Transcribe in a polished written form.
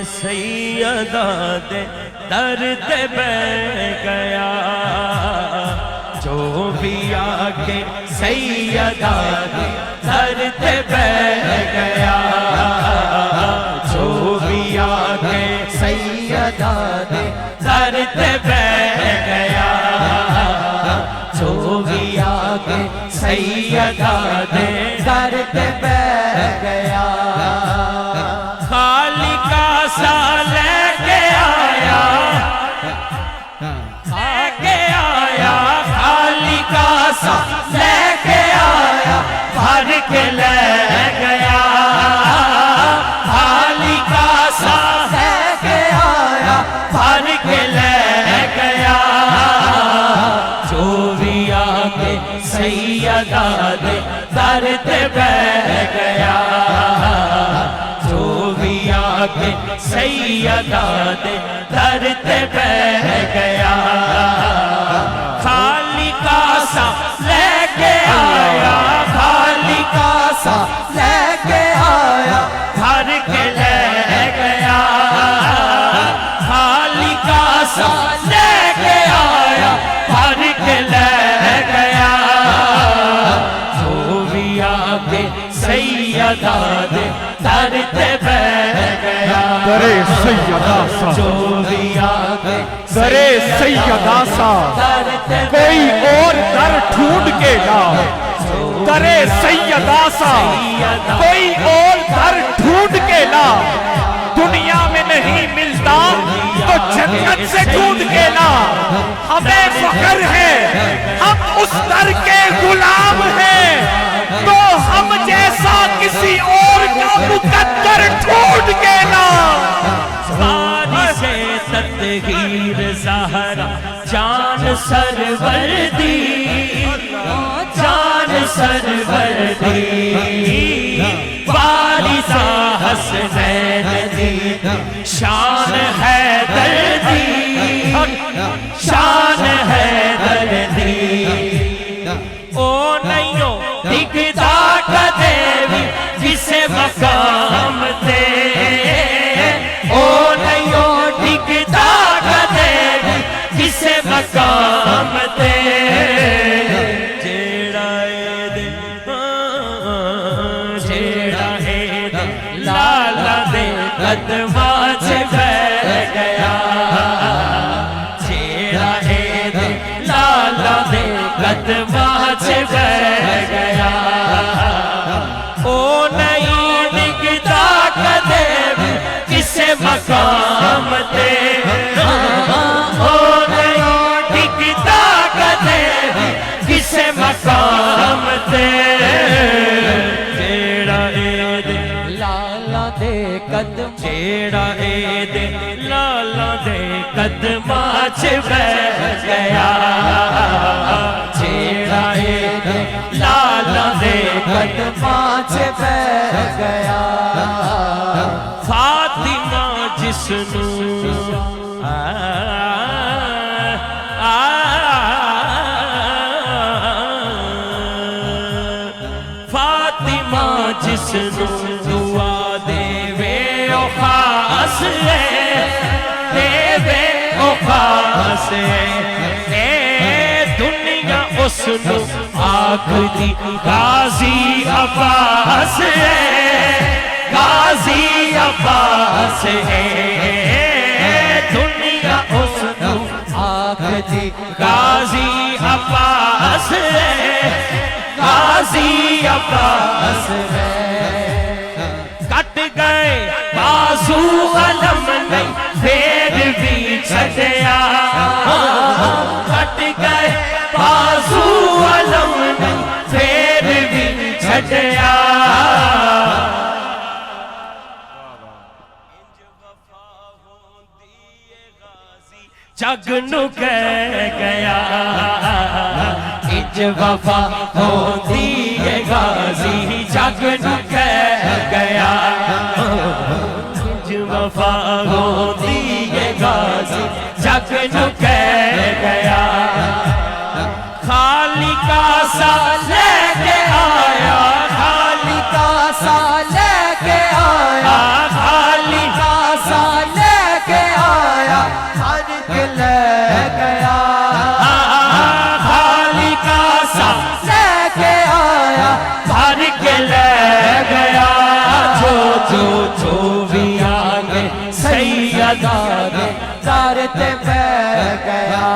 सैयदा दे दर ते बैठ गया, जो भी आके सैयदा दे दर ते बैठ गया, जो भी आके सैयदा दे दर ते बैठ गया, जो भी आके सैयदा दे दर ते बैठ गया। खाली का सा लेके आया, लेके आया, खाली का सा लेके आया, भर के ले गया, खाली का सा लेके आया, भर के ले गया, जो भी आके सैयदा दे दर ते बैठ गया, जो भी आके सैयदा दे दर ते बैठ गया। खाली का सा लेके आया, खाली का सा लेके आया, भर के ले गया, खाली का सा लेके आया, भर के ले गया, जो भी आके सैयदा दे दर ते बैठ गया। दरे सैयदा सा, जो भी आके दरे सैयदा सा, कोई और दर ढूंढ के ला, दरे सैयदा सा, कोई और दर ढूंढ के ला, दुनिया में नहीं मिलता तो जन्नत से ढूंढ के ला। हमें फख्र है हम उस दर के गुलाम हैं, तो हम जैसा किसी और का मुकद्दर ढूंढ के ला। बारिशे तत्हीर ज़हरा जान सरवर दी, जान सरवर दी, बारिशा हसनैन दी, शान है दर्दी, शान है दर्दी, ओ नैयो दिखदा कदे भी जिसे मकाम दे, ओ नैयो दिखदा कदे भी जिसे मकाम दे, जेड़ा ए दे, जेड़ा ए दे लाला दे कदमां च बैठ गया, जेड़ा ए दे लाला दे कदमां च बैठ गया, ओ नहीं दिखदा कदे भी किसे मकाम दे, ओ नहीं दिखदा कदे भी किसे मकाम दे, जेड़ा ए दे लाला दे कदम, जेड़ा ए दे लाला दे कदमां च बैठ गया, जेड़ा ए दे लाला दे कदमां च बैठ गया। फातिमा जिसनू फातिमा जिसनू दुआ देवे ओ खास है, देवे ओ खास है, दुनिया उसनू आखदी गाजी अब्बास है, गाजी अब्बास है, दुनिया उसनू आखदी गाजी अब्बास है, गाजी अब्बास है। कट गए बाजू अलम नहीं फिर भी छड़या, कट गए बाजू अलम नहीं फिर भी छड़या, जग नू कह गया, इज वफा होंदी है गाजी, जग नू कह गया, इज वफा होंदी है गाजी, जग नू कह गया, खाली का सा लेके आया, खाली का सा लेके आया, खाली का सा सैयदा दे दर ते मैं गया